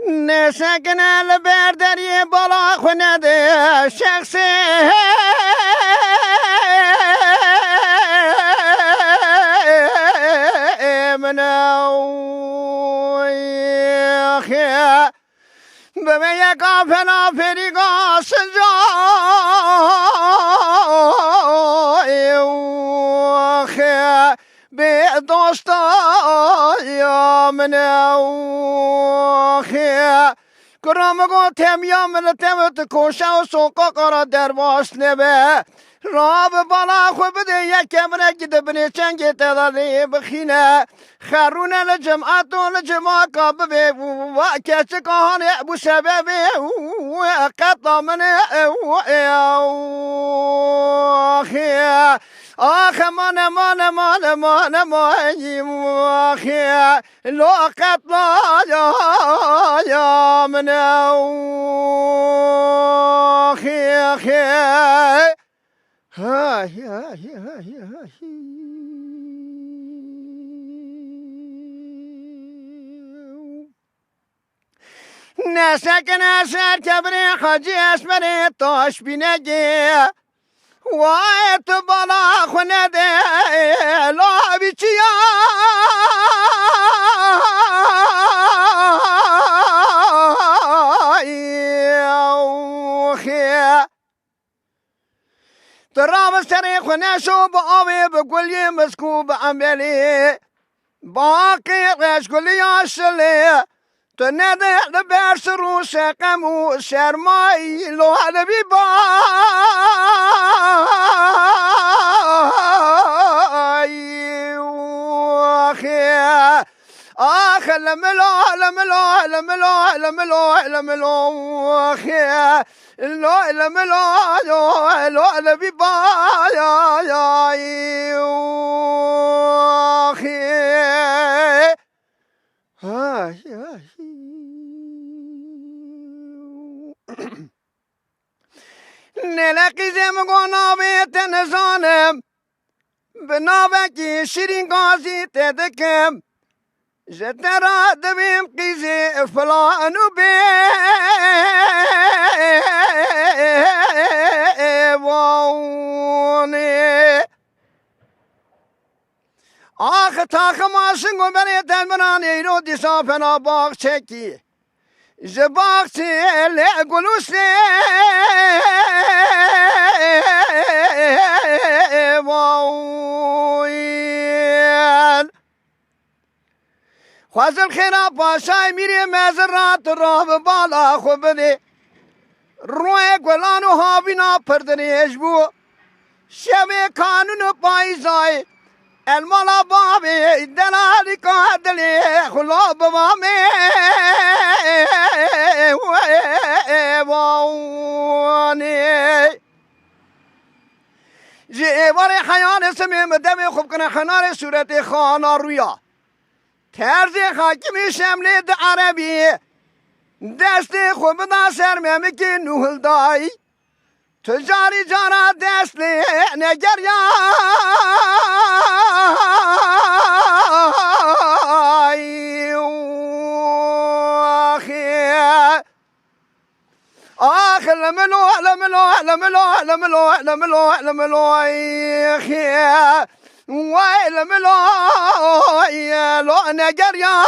نسکنه لبردری بالا خونه ده شخصی منوی به یکا فنا فریگا سنجای به دوستا یا منوی کرام گو تم یا من تمت کوشا و سوقا قرا درواش نبه راب بالا خو بده یک کمره گده بنی چنگ تدالی بخینه خرونه لجمعات و لجمع کابه و کچ کهان ابو سبب و قطع من آخ من آخی لو قطع یا من آخی نسکن سر کبری خاجی اسمری تاش بینگی وای تو بالا خونه ده لابی چیا درام سری خونه شو با آوی بگولی مسکو با عملی باقی غش گلی آشلی تو نده لبرس رو شقم و شرمایی لو حلبی بایی آخ لملو آخی لو حلبی بایی نلقی زمگو نابیت نزانم به نابکی شیرین گازی تدکم جترا دبیم قیزی فلانو بیوانی آخ تاخ ماشنگو بری تلمنان ایرو دیسا فنا باغ چکی جباغ چی لگلوش خوازل خیرا پاشای میری مزرات راه بالا خو بده روی گلانو هاوینا پردنیش بو شب کانون پایزای المالا بابی دلالی کادلی خلا بوامی وانی جیوار حیان سمیم دم خوب کنه خنار صورت خانا رویا ترز حاکمی شملی ده عربی دست خوب دا سرمیم که نوهل دای تجاری جارا دست نگر یا آخ لملو وای لملو نگر یا